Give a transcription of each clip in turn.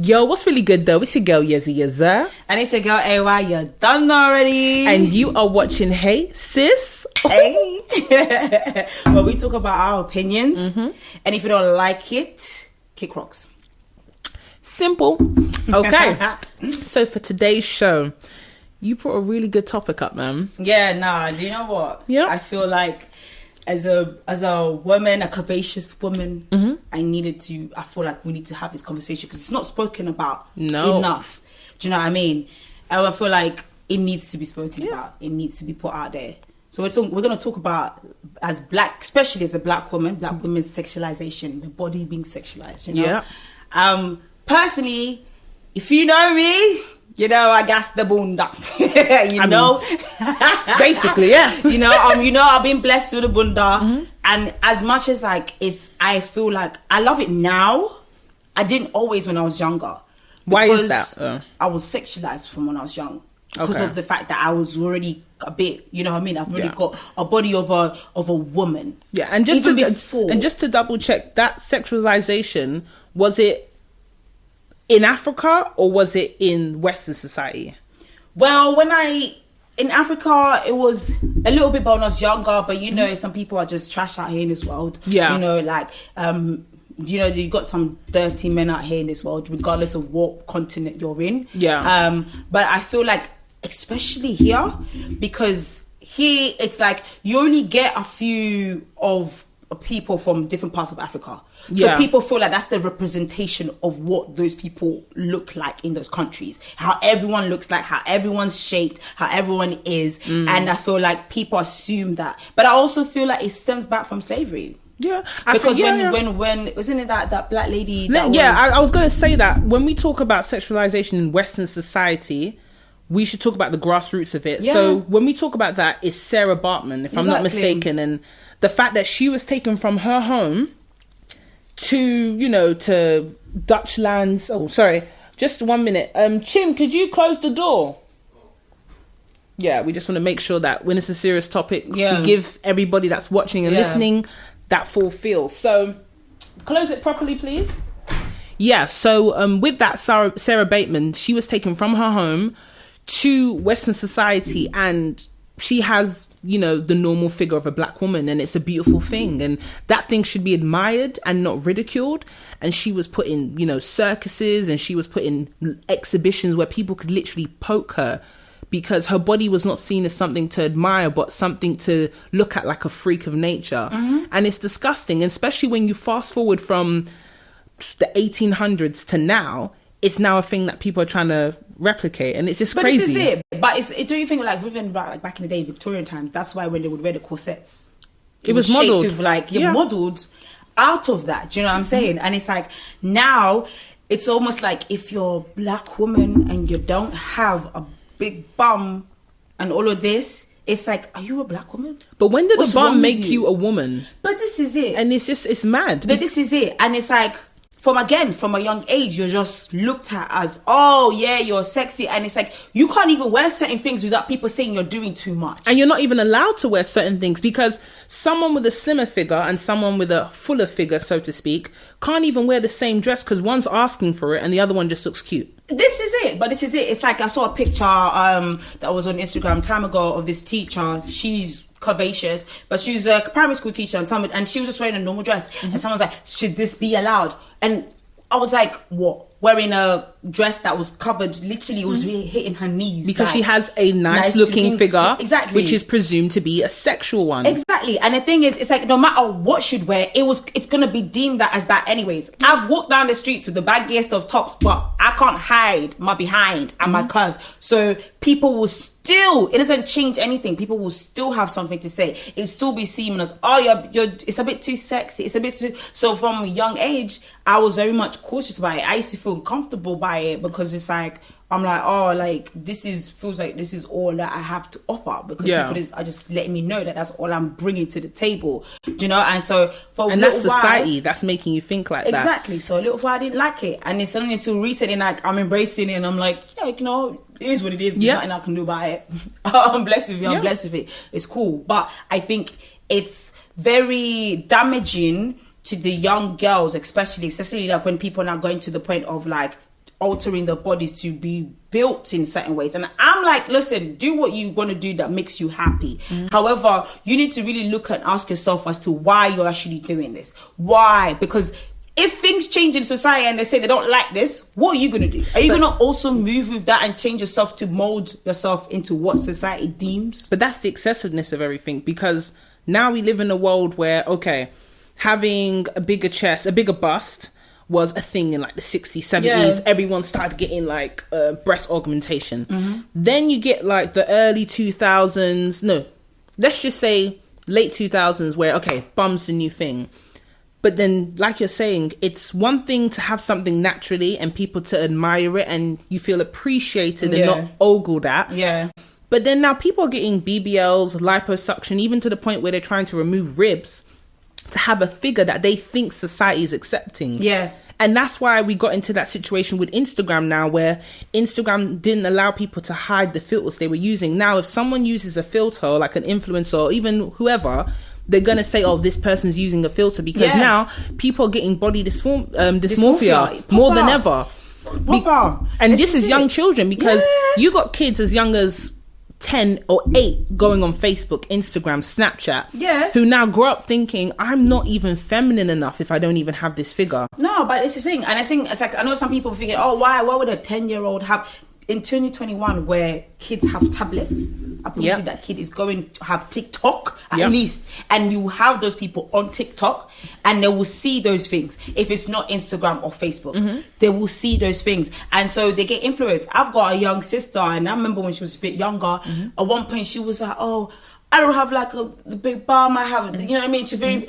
Yo, what's really good though? It's your girl Yezzi, Yezzir. And it's your girl AY. You're done already. And you are watching Hey Sis. Hey. Where we talk about our opinions. And if you don't like it, kick rocks. Simple. Okay. So for today's show, you brought a really good topic up, man. Yeah, nah. Do you know what? Yeah. I feel like as a woman, a curvaceous woman, I feel like we need to have this conversation because it's not spoken about enough. Do you know what I mean? And I feel like it needs to be spoken about. It needs to be put out there. So we're going to talk about, as black, especially as a black woman's sexualization, the body being sexualized, you know? Yeah. Personally, if you know me, you know, I got the bunda. Basically, yeah. I've been blessed with the bunda. And as much as I feel like I love it now, I didn't always when I was younger. Why is that? I was sexualized from when I was young. Because of the fact that I was already a bit, you know what I mean? I've already got a body of a woman. Yeah, and just to double check, that sexualization, was it in Africa or was it in Western society? Well, in Africa, it was a little bit when I was younger, but you know, some people are just trash out here in this world. Yeah. You know, you got some dirty men out here in this world, regardless of what continent you're in. Yeah. But I feel like, especially here, because here it's like you only get a few of people from different parts of Africa. So people feel like that's the representation of what those people look like in those countries. How everyone looks like, how everyone's shaped, how everyone is. And I feel like people assume that. But I also feel like it stems back from slavery. Yeah. Because when wasn't it that black lady that I was going to say that when we talk about sexualization in Western society, we should talk about the grassroots of it. Yeah. So when we talk about that, it's Sarah Bartman, if I'm not mistaken. And the fact that she was taken from her home to Dutch lands. Oh, sorry. Just 1 minute. Chim, could you close the door? Yeah, we just want to make sure that when it's a serious topic, we give everybody that's watching and listening that full feel. So close it properly, please. Yeah, so with that, Sarah Bateman, she was taken from her home to Western society, and she has, the normal figure of a black woman, and it's a beautiful thing, and that thing should be admired and not ridiculed. And she was put in, circuses, and she was put in exhibitions where people could literally poke her because her body was not seen as something to admire, but something to look at like a freak of nature. And it's disgusting, especially when you fast forward from the 1800s to now. It's now a thing that people are trying to replicate, and it's just crazy. This is it. But don't you think even back in the day, Victorian times, that's why when they would wear the corsets, it was modeled. You're modeled out of that. Do you know what I'm saying? And it's like now, it's almost like if you're a black woman and you don't have a big bum and all of this, it's like, are you a black woman? But when did the bum make you a woman? But this is it. And it's mad. But this is it. And it's like, from a young age, you're just looked at as, oh yeah, you're sexy. And it's like, you can't even wear certain things without people saying you're doing too much. And you're not even allowed to wear certain things because someone with a slimmer figure and someone with a fuller figure, so to speak, can't even wear the same dress because one's asking for it and the other one just looks cute. This is it. It's like, I saw a picture that was on Instagram time ago of this teacher. She's curvaceous, but she's a primary school teacher, and she was just wearing a normal dress, and someone's like, should this be allowed? And I was like, what? Wearing a dress that was covered, literally, it was really hitting her knees. Because she has a nice looking figure, exactly, which is presumed to be a sexual one. Exactly. And the thing is, it's like, no matter what she'd wear, it's going to be deemed that as that anyways. I've walked down the streets with the baggiest of tops, but I can't hide my behind and my curves. So people will still, it doesn't change anything. People will still have something to say. It'll still be seen as, oh, it's a bit too sexy. It's a bit too... So from a young age, I was very much cautious about it. I used to feel comfortable by it because it's like, I'm like, oh, like, feels like this is all that I have to offer, because people are just letting me know that that's all I'm bringing to the table, you know? And so and that's society that's making you think like that. Exactly. So a little while I didn't like it, and it's only until recently, like, I'm embracing it, and I'm like, yeah, you know, it is what it is. There's nothing I can do about it. I'm blessed with it. I'm blessed with it. It's cool. But I think it's very damaging to the young girls, especially like when people are now going to the point of like, altering their bodies to be built in certain ways. And I'm like, listen, do what you want to do that makes you happy. However, you need to really look and ask yourself as to why you're actually doing this. Why? Because if things change in society and they say they don't like this, what are you going to do? Are you going to also move with that and change yourself to mold yourself into what society deems? But that's the excessiveness of everything, because now we live in a world where, okay, having a bigger chest, a bigger bust was a thing in like the 60s, 70s. Yeah. Everyone started getting like breast augmentation. Then you get like the early 2000s. No, let's just say late 2000s where, okay, bum's the new thing. But then, like you're saying, it's one thing to have something naturally and people to admire it and you feel appreciated and not ogled at. Yeah. But then now people are getting BBLs, liposuction, even to the point where they're trying to remove ribs to have a figure that they think society is accepting. Yeah. And that's why we got into that situation with Instagram now, where Instagram didn't allow people to hide the filters they were using. Now, if someone uses a filter, like an influencer or even whoever, they're going to say, oh, this person's using a filter, because now people are getting body dysmorphia more than ever. And this is young children, because you got kids as young as 10 or 8 going on Facebook, Instagram, Snapchat, who now grow up thinking, I'm not even feminine enough if I don't even have this figure. No, but it's the thing. And I think it's like, I know some people thinking, oh, why would a 10-year-old have... In 2021, where kids have tablets, I believe that kid is going to have TikTok at least, and you have those people on TikTok, and they will see those things. If it's not Instagram or Facebook, they will see those things, and so they get influenced. I've got a young sister, and I remember when she was a bit younger. At one point, she was like, "Oh, I don't have like the big bum I have," you know what I mean? She's very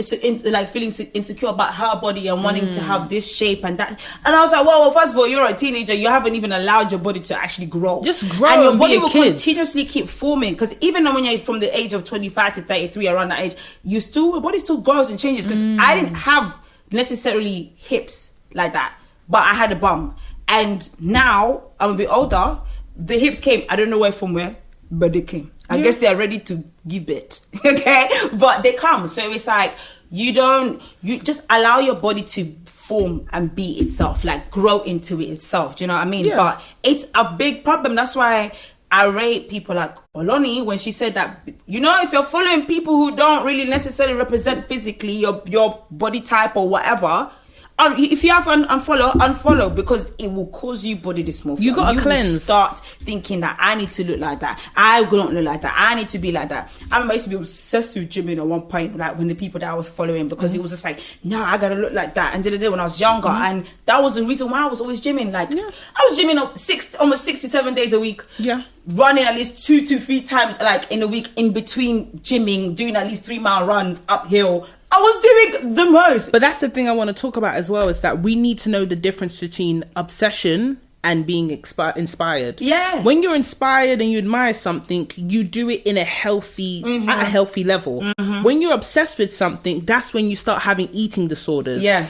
like feeling insecure about her body and wanting to have this shape and that. And I was like, well, first of all, you're a teenager. You haven't even allowed your body to actually grow. Just grow, and your body will continuously keep forming. Because even when you're from the age of 25 to 33, around that age, your body still grows and changes. Because I didn't have necessarily hips like that, but I had a bum. And now I'm a bit older. The hips came. I don't know where from where, but they came. I guess they're ready to give it, okay? But they come. So it's like, you just allow your body to form and be itself, like grow into it itself. Do you know what I mean? But it's a big problem. That's why I rate people like Oloni when she said that, you know, if you're following people who don't really necessarily represent physically your body type or whatever, if you have unfollow, because it will cause you body dysmorphia. You got to cleanse. Start thinking that I need to look like that. I don't look like that. I need to be like that. I remember I used to be obsessed with gymming at one point, like when the people that I was following, because it was just like, no, I gotta look like that. And when I was younger, and that was the reason why I was always gymming. Like I was gymming almost 6 to 7 days a week. Yeah. Running at least 2 to 3 times like in a week, in between gymming, doing at least 3-mile runs uphill. I was doing the most. But that's the thing I want to talk about as well, is that we need to know the difference between obsession and being inspired. Yeah. When you're inspired and you admire something, you do it in a healthy, at a healthy level. When you're obsessed with something, that's when you start having eating disorders. Yeah.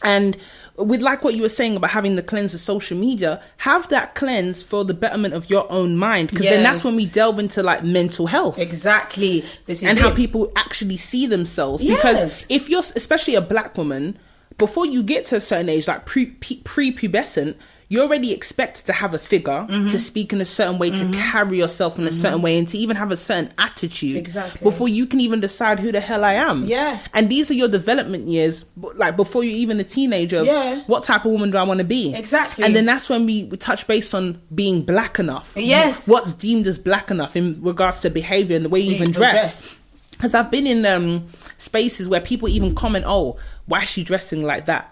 And with like what you were saying about having the cleanse of social media, have that cleanse for the betterment of your own mind, because then that's when we delve into like mental health. Exactly. How people actually see themselves. Because if you're especially a black woman, before you get to a certain age, like pre-pubescent, you're already expected to have a figure, to speak in a certain way, to carry yourself in a certain way, and to even have a certain attitude before you can even decide who the hell I am. Yeah. And these are your development years, like before you're even a teenager. What type of woman do I want to be? Exactly. And then that's when we touch base on being black enough. Yes. What's deemed as black enough in regards to behavior and the way you even dress. Because I've been in spaces where people even comment, oh, why is she dressing like that?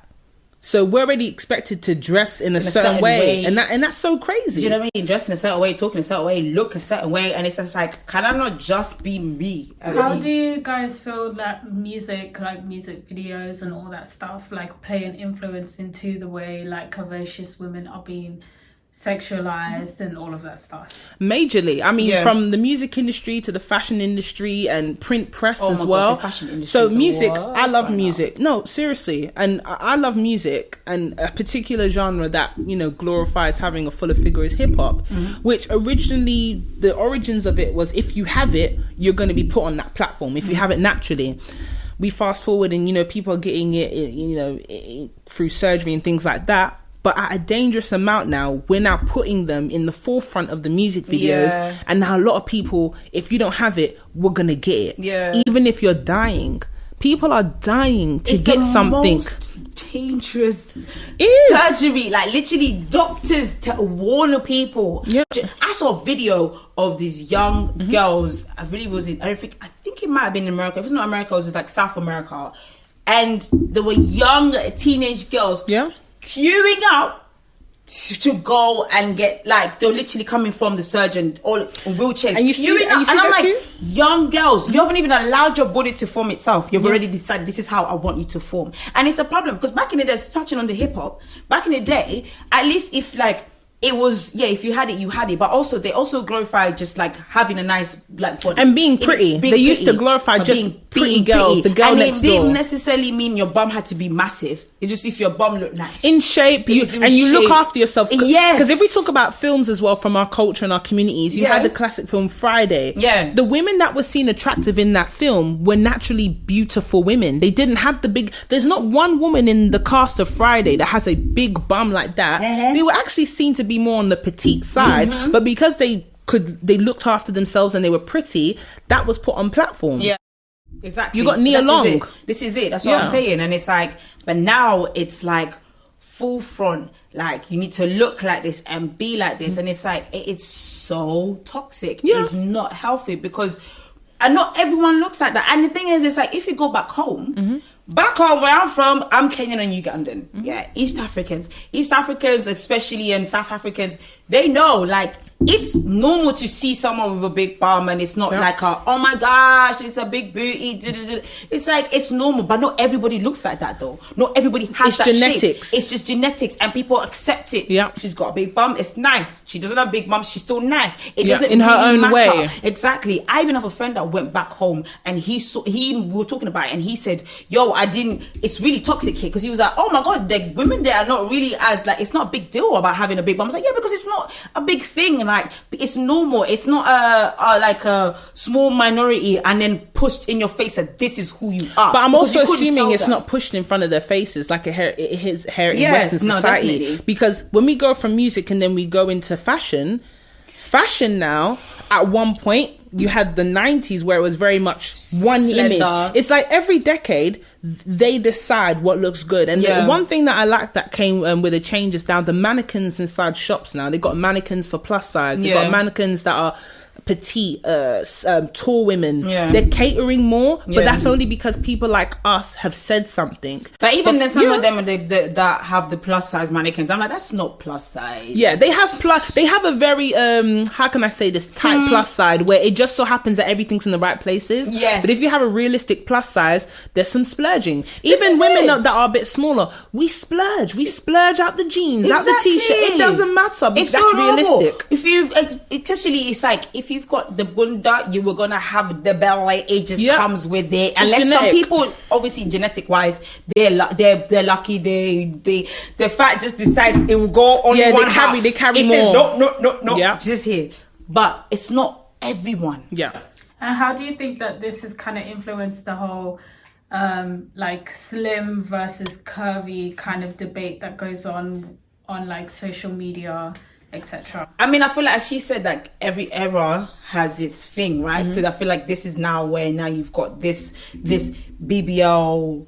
So we're already expected to dress in a certain way. And that's so crazy. Do you know what I mean? Dress in a certain way, talk in a certain way, look a certain way, and it's just like, can I not just be me? How do you guys feel that music, like music videos and all that stuff, like play an influence into the way like curvaceous women are being sexualized and all of that stuff? Majorly. I mean, from the music industry to the fashion industry and print press as well. God, the fashion industry, so music, I love music. No, seriously. And I love music, and a particular genre that, you know, glorifies having a fuller figure is hip hop, which originally, the origins of it was, if you have it, you're going to be put on that platform. If you have it naturally. We fast forward and, you know, people are getting it, you know, through surgery and things like that. but at a dangerous amount now. We're now putting them in the forefront of the music videos, and now a lot of people, if you don't have it, we're gonna get it. Even if you're dying, people are dying to get something. Most dangerous surgery, like literally doctors to warn people. I saw a video of these young girls. I believe it was I think it might have been in America. If it's not America, it was just like South America, and there were young teenage girls queuing up to go and get, like, they're literally coming from the surgeon, all in wheelchairs, and you see and I'm that like, too? young girls, you haven't even allowed your body to form itself. You've already decided this is how I want you to form, and it's a problem because back in the day, touching on the hip hop, back in the day, at least if like it was, if you had it, you had it. But also, they also glorified just like having a nice black body and being pretty. They used to glorify just pretty girls, the girl next door. And it didn't necessarily mean your bum had to be massive. It's just if your bum looked nice, in shape, you look after yourself. Yes, because if we talk about films as well from our culture and our communities, you had the classic film Friday. The women that were seen attractive in that film were naturally beautiful women. They didn't have the big. There's not one woman in the cast of Friday that has a big bum like that. They were actually seen to be more on the petite side, but because they looked after themselves and they were pretty, that was put on platform. Exactly. You got Nia Long. This is it. That's what I'm saying. And it's like, but now it's like full front. Like, you need to look like this and be like this. And it's like, it's so toxic. It's not healthy because not everyone looks like that. And the thing is, it's like, if you go back home, back home where I'm from, I'm Kenyan and Ugandan. East Africans, especially, and South Africans, they know, like, it's normal to see someone with a big bum, and it's not like oh my gosh, it's a big booty. It's like, it's normal, but not everybody looks like that though. Not everybody has that genetics. Shape. It's just genetics, and people accept it. She's got a big bum, it's nice. She doesn't have a big bum, she's still nice. It doesn't in her really own matter. way. Exactly. I even have a friend that went back home, and we were talking about it, and he said, yo, it's really toxic here, because he was like, oh my god, the women there are not really as, like, it's not a big deal about having a big bum. I was like, yeah, because it's not a big thing. Like, it's normal. It's not like a small minority and then pushed in your face that this is who you are. But I'm also assuming it's not pushed in front of their faces like it is here in Western society. Definitely. Because when we go from music and then we go into fashion now, at one point you had the 90s where it was very much one image. It's like every decade they decide what looks good. And the one thing that I like that came with the changes down, the mannequins inside shops now, they've got mannequins for plus size, they've got mannequins that are petite, tall women. They're catering more, but that's only because people like us have said something. But even then, some of them that have the plus size mannequins, I'm like, that's not plus size. They have a very how can I say this, tight plus side where it just so happens that everything's in the right places. But if you have a realistic plus size, there's some splurging. Even women that are a bit smaller, we splurge out the jeans, out the t-shirt. It doesn't matter. It's that's so realistic. If it's like, if you've got the bunda, you were gonna have the belly. It just comes with it. Unless some people, obviously genetic wise, they're lucky. The fat just decides it will go on one half. They carry it more. Says, no, just here. But it's not everyone. And how do you think that this has kind of influenced the whole like slim versus curvy kind of debate that goes on like social media, etc.? I mean, I feel like, as she said, like every era has its thing, right? So I feel like this is now where now you've got this BBL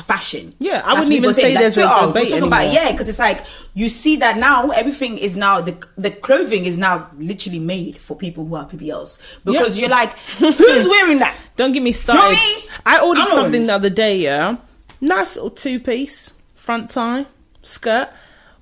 fashion. I wouldn't even say there's a debate anymore. Because it's like, you see that now everything is now, the clothing is now literally made for people who are BBLs, because you're like, who's wearing that? Don't get me started. I ordered something the other day, nice little 2-piece front tie skirt,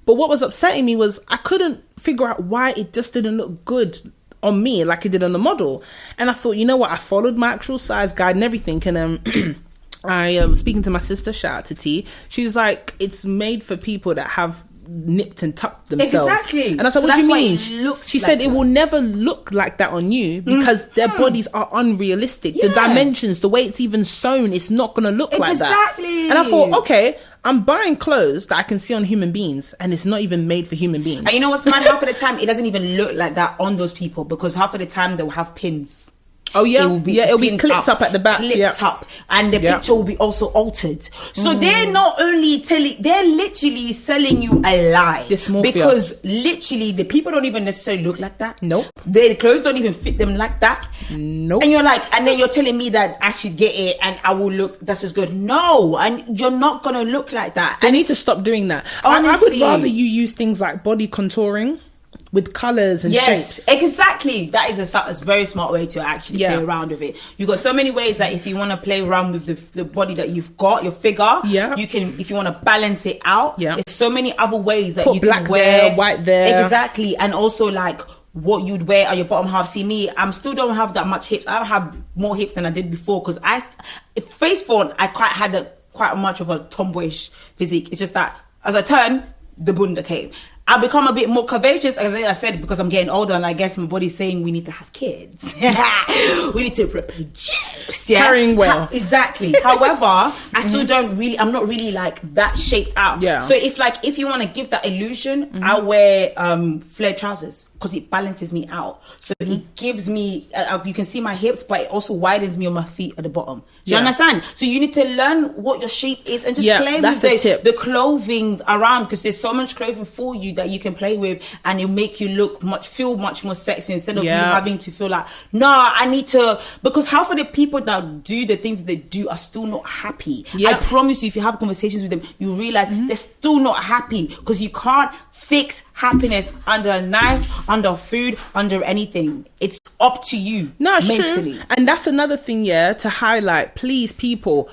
but what was upsetting me was I couldn't figure out why it just didn't look good on me like it did on the model. And I thought, you know what, I followed my actual size guide and everything, and I am speaking to my sister, shout out to T. She was like, it's made for people that have nipped and tucked themselves. Exactly. And I said, what do you mean? She said, it will never look like that on you because their bodies are unrealistic. The dimensions, the way it's even sewn, it's not going to look like that. Exactly. And I thought, okay, I'm buying clothes that I can see on human beings, and it's not even made for human beings. And you know what's mad? Half of the time, it doesn't even look like that on those people, because half of the time they'll have pins. Oh yeah, it'll be clipped up at the back, clipped up, and the picture will be also altered. So they're not only they're literally selling you a lie. Dysmorphia. Because literally the people don't even necessarily look like that. Nope. The clothes don't even fit them like that. Nope. And you're like, and then you're telling me that I should get it and I will look that's as good. No, and you're not gonna look like that. They need to stop doing that. Honestly, I would rather you use things like body contouring with colours and shapes. Exactly. That is a very smart way to actually play around with it. You've got so many ways that if you want to play around with the body that you've got, your figure, you can, if you want to balance it out, there's so many other ways that you black can wear. there, white there. Exactly. And also like what you'd wear on your bottom half. See me, I still don't have that much hips. I have more hips than I did before because face front, I had quite much of a tomboyish physique. It's just that as I turn, the bunda came. I become a bit more curvaceous, as I said, because I'm getting older, and I guess my body's saying we need to have kids. We need to reproduce. Yeah? Carrying well. Exactly. However, I still I'm not really like that shaped out. Yeah. So if you want to give that illusion, I wear flared trousers because it balances me out. So it gives me, you can see my hips, but it also widens me on my feet at the bottom. Do you understand? So you need to learn what your shape is and just play with the clothings around, because there's so much clothing for you that you can play with, and it'll make you feel much more sexy instead of you having to feel like, I need to, because half of the people that do the things that they do are still not happy. I promise you, if you have conversations with them, you realize they're still not happy, because you can't fix happiness under a knife, under food, under anything. It's up to you. No, it's mentally. true. And that's another thing, to highlight. Please, people,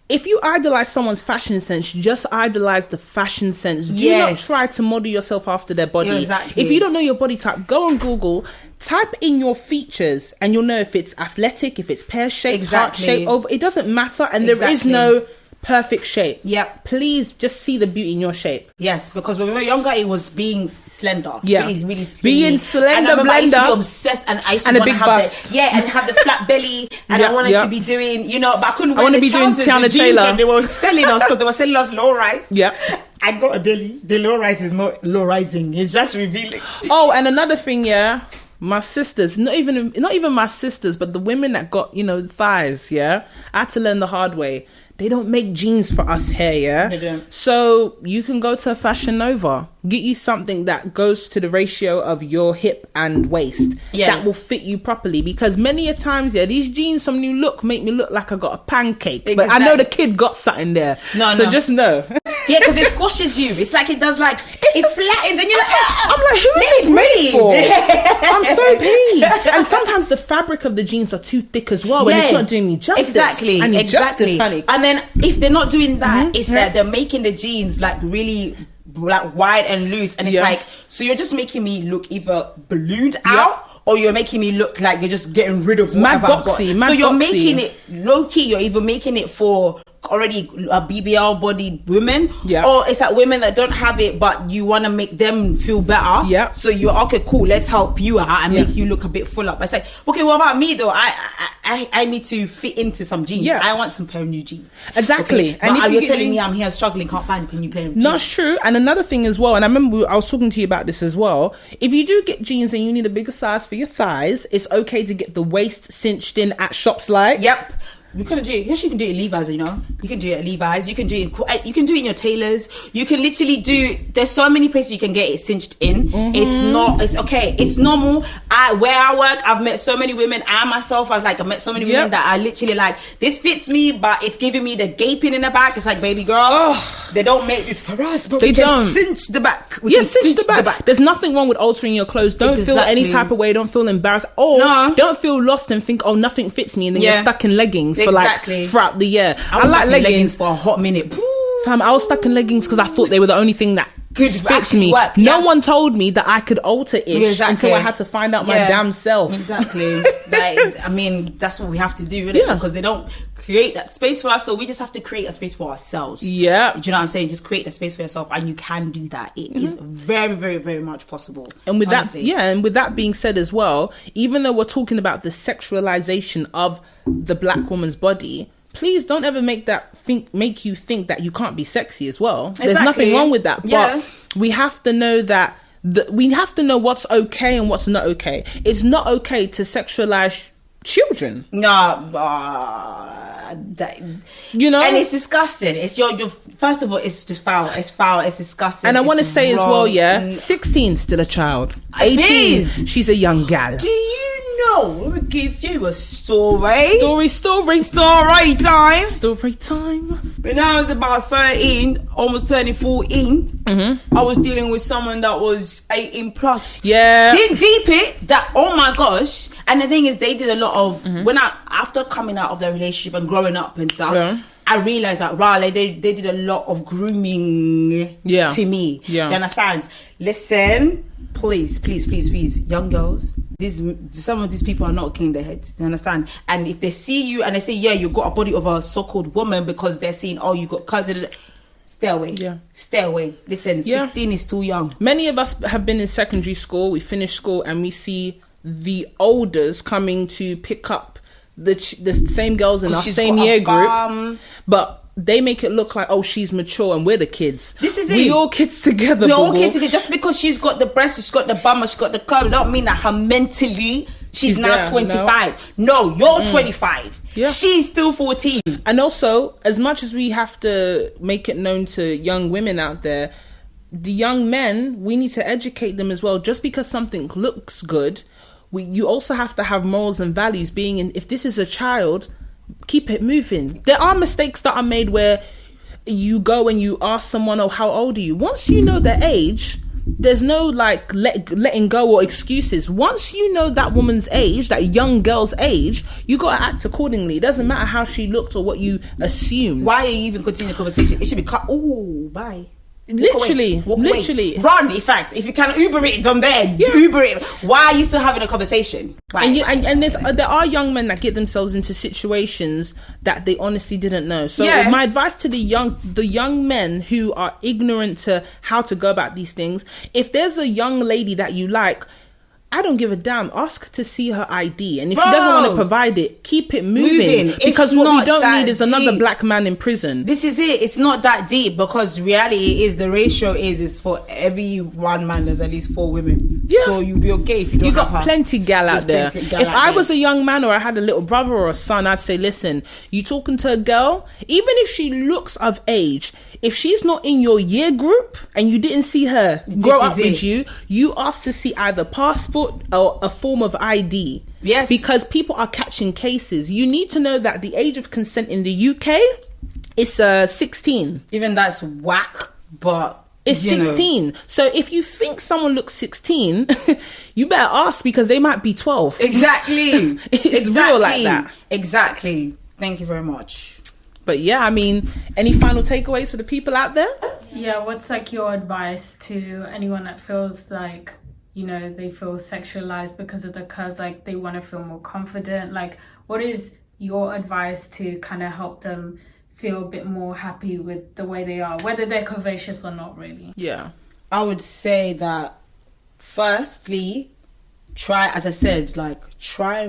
if you idolize someone's fashion sense, just idolize the fashion sense. Do not try to model yourself after their body. Exactly. If you don't know your body type, go on Google, type in your features, and you'll know if it's athletic, if it's pear-shaped, heart-shaped, oval. It doesn't matter, and there is no perfect shape. Please just see the beauty in your shape. Yes, because when we were younger, it was being slender. Really, really skinny. Being slender, and blender, I used to be obsessed, and I used to and a want big to have bust. and have the flat belly, and I wanted to be doing, but I couldn't. I want to be doing Tiana Taylor. And they were selling us because they were selling us low rise. I got a belly. The low rise is not low rising. It's just revealing. Oh, and another thing, my sisters, not even my sisters, but the women that got thighs. I had to learn the hard way. They don't make jeans for us here, They don't. So you can go to a Fashion Nova, get you something that goes to the ratio of your hip and waist that will fit you properly. Because many a times, these jeans, some new look, make me look like I got a pancake. Exactly. But I know the kid got something there. So just know. Because it squashes you. It's like it does it's flat, and then you're like, I'm like, who is this made for? I'm so pleased. And sometimes the fabric of the jeans are too thick as well, and it's not doing me justice. Exactly. I need justice, honey. And then if they're not doing that, it's that they're making the jeans like really wide and loose, and it's like, so you're just making me look either ballooned out, or you're making me look like you're just getting rid of whatever I've got. So you're making it low key. You're either making it for already a BBL bodied women, or it's like women that don't have it, but you want to make them feel better. So you're okay, cool, let's help you out and make you look a bit full up. It's like, okay, what about me though? I need to fit into some jeans. I want some pair of new jeans. Exactly. Okay, and if you're telling me I'm here struggling, can't find a new pair of jeans. That's true. And another thing as well, and I remember I was talking to you about this as well, if you do get jeans and you need a bigger size for your thighs, it's okay to get the waist cinched in at shops like you can do it. Yes, you can do it at Levi's. You can do it at Levi's. You can do it. You can do it in your tailors. You can literally do. There's so many places you can get it cinched in. It's okay. It's normal. Where I work, I've met so many women. I myself, I've met so many women that are literally like, this fits me, but it's giving me the gaping in the back. It's like, baby girl, they don't make this for us, but we can cinch the back. Cinch the back. There's nothing wrong with altering your clothes. Don't feel any type of way. Don't feel embarrassed. Or don't feel lost and think, nothing fits me, and then you're stuck in leggings for throughout the year. I like leggings for a hot minute. Fam, I was stuck in leggings because I thought they were the only thing that fits me. No one told me that I could alter it until I had to find out my damn self. Exactly. That's what we have to do, really, because they don't create that space for us, so we just have to create a space for ourselves. Do you know what I'm saying? Just create a space for yourself, and you can do that. It is very, very, very much possible. And with that being said as well, even though we're talking about the sexualization of the black woman's body, please don't ever make you think that you can't be sexy as well. There's nothing wrong with that, but we have to know we have to know what's okay and what's not okay. It's not okay to sexualize children. You know, and it's disgusting. It's your first of all, it's just foul. It's foul. It's disgusting. And I want to say as well, 16 still a child. 18, she's a young gal. Do you know? Let me give you a story. Story time. When I was about 13, almost turning 14, I was dealing with someone that was 18 plus. Yeah. Didn't deep it that, oh my gosh. And the thing is, they did a lot of, after coming out of their relationship and growing up and stuff, I realized that, they did a lot of grooming to me. Yeah. You understand? Listen, please, young girls, some of these people are not getting their heads. You understand? And if they see you and they say, yeah, you got a body of a so-called woman because they're saying, oh, you got cousin, stay away. Yeah. Stay away. Listen, 16 is too young. Many of us have been in secondary school. We finish school and we see the elders coming to pick up the same girls in our same year group. But they make it look like, oh, she's mature and we're the kids. This is it. We all kids together. We're all kids together. Just because she's got the breast, she's got the bum, she's got the curve, don't mean that her mentally she's now there, 25. No, you're 25. Yeah. She's still 14. And also, as much as we have to make it known to young women out there, the young men, we need to educate them as well. Just because something looks good, you also have to have morals and values. Being in, if this is a child, keep it moving. There are mistakes that are made where you go and you ask someone, oh, how old are you? Once you know their age, there's no like letting go or excuses. Once you know that woman's age, that young girl's age, you gotta act accordingly. It doesn't matter how she looked or what you assume. Why are you even continuing the conversation? It should be cut. Oh, bye. Literally. Run, in fact. If you can Uber it from there, Uber it. Why are you still having a conversation? Right. And there are young men that get themselves into situations that they honestly didn't know. So my advice to the young men who are ignorant to how to go about these things, if there's a young lady that you like, I don't give a damn. Ask to see her ID. And if she doesn't want to provide it, keep it moving. Because what we don't need is another black man in prison. This is it. It's not that deep, because reality is the ratio is for every one man, there's at least 4 women. Yeah. So you'll be okay if you don't have her. Plenty gal out there. If I was a young man or I had a little brother or a son, I'd say, listen, you talking to a girl, even if she looks of age, if she's not in your year group and you didn't see her grow up with you, you ask to see either passport or a form of ID. Yes. Because people are catching cases. You need to know that the age of consent in the UK is 16. Even that's whack, but it's 16. So if you think someone looks 16, you better ask, because they might be 12. Exactly. It's real like that. Exactly. Thank you very much. But yeah, I mean, any final takeaways for the people out there? Yeah, what's like your advice to anyone that feels like, you know, they feel sexualized because of the curves, like they want to feel more confident? Like, what is your advice to kind of help them feel a bit more happy with the way they are, whether they're curvaceous or not, really? Yeah. I would say that, firstly, try and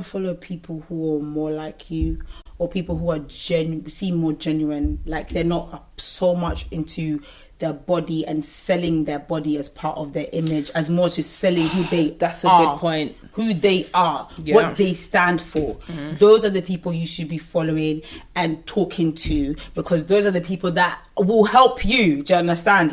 follow people who are more like you, or people who are seem more genuine, like they're not so much into their body and selling their body as part of their image, as much as selling who they That's a good point. Who they are, what they stand for. Mm-hmm. Those are the people you should be following and talking to, because those are the people that will help you. Do you understand?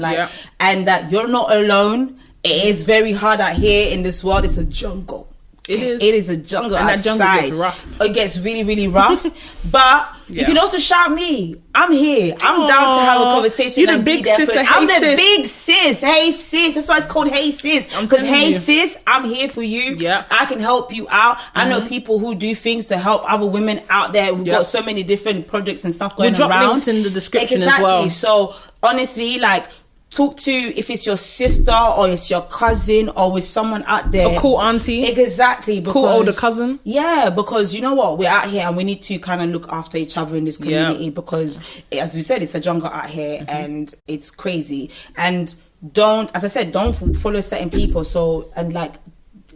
And that you're not alone. It is very hard out here in this world. It's a jungle. It is a jungle, and outside. That jungle gets rough. It gets really, really rough. But you can also shout me. I'm here. I'm down to have a conversation. You're the big sis. I'm the big sis. Hey sis. That's why it's called Hey Sis. Because hey sis, I'm here for you. Yeah, I can help you out. I know people who do things to help other women out there. We've got so many different projects and stuff going around. We'll drop links in the description as well. So honestly, like, talk to, if it's your sister or it's your cousin or with someone out there. A cool auntie. Exactly. Because, cool older cousin. Yeah, because you know what? We're out here and we need to kind of look after each other in this community because, as we said, it's a jungle out here and it's crazy. And don't follow certain people. So, and like,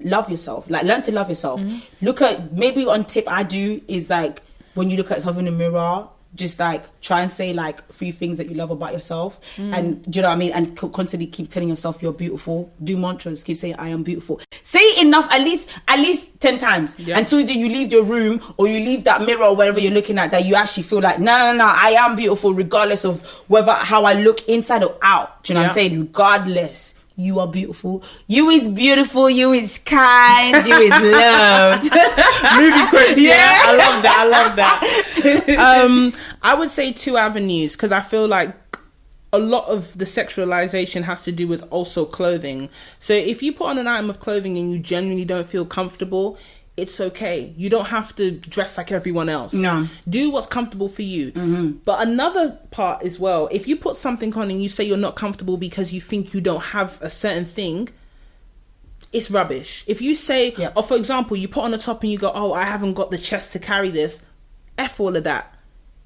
love yourself. Like, learn to love yourself. Look at, maybe one tip I do is like, when you look at something in the mirror, just like try and say like 3 things that you love about yourself, and do you know what I mean, and constantly keep telling yourself you're beautiful. Do mantras, keep saying I am beautiful. Say it it enough at least 10 times until you leave your room or you leave that mirror or wherever you're looking at, that you actually feel like, no, I am beautiful regardless of how I look inside or out. Do you know what I'm saying? Regardless. You are beautiful. You is beautiful. You is kind. You is loved. Movie quotes. Yeah, I love that. I would say 2 avenues, because I feel like a lot of the sexualization has to do with also clothing. So if you put on an item of clothing and you genuinely don't feel comfortable, it's okay. You don't have to dress like everyone else. No. Do what's comfortable for you. But another part as well, if you put something on and you say you're not comfortable because you think you don't have a certain thing, it's rubbish. If you say, or for example, you put on a top and you go, oh, I haven't got the chest to carry this, F all of that.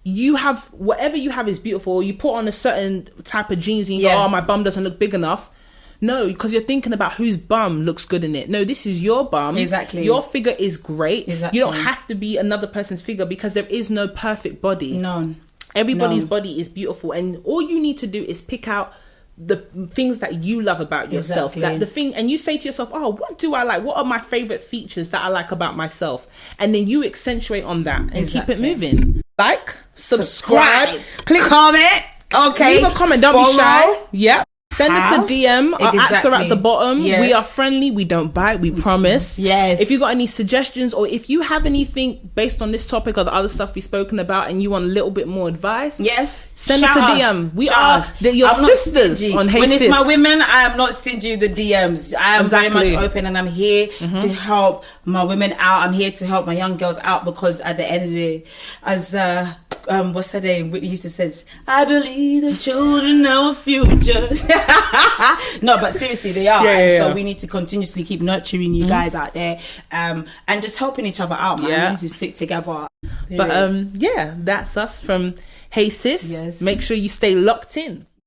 You have, whatever you have is beautiful. You put on a certain type of jeans and you go, oh, my bum doesn't look big enough. No, because you're thinking about whose bum looks good in it. No, this is your bum. Exactly. Your figure is great. Exactly. You don't have to be another person's figure, because there is no perfect body. None. Everybody's body is beautiful, and all you need to do is pick out the things that you love about yourself. That the thing, and you say to yourself, oh, what do I like? What are my favorite features that I like about myself? And then you accentuate on that and keep it moving. Like, subscribe, click, comment. Okay. Leave a comment. Don't be shy. Yep. Send us a DM. Our ats are at the bottom. Yes. We are friendly. We don't bite. We promise. Yes. If you got any suggestions, or if you have anything based on this topic or the other stuff we've spoken about, and you want a little bit more advice, send us a DM. We are your sisters on Hey When Sis. it's my women, I am not stingy with the DMs. I am very much open, and I'm here to help my women out. I'm here to help my young girls out, because at the end of the day, as what's her name? Whitney used to say, I believe the children are our future. No, but seriously, they are. So we need to continuously keep nurturing you guys out there, and just helping each other out, man. We need to stick together. But that's us from Hey Sis. Make sure you stay locked in.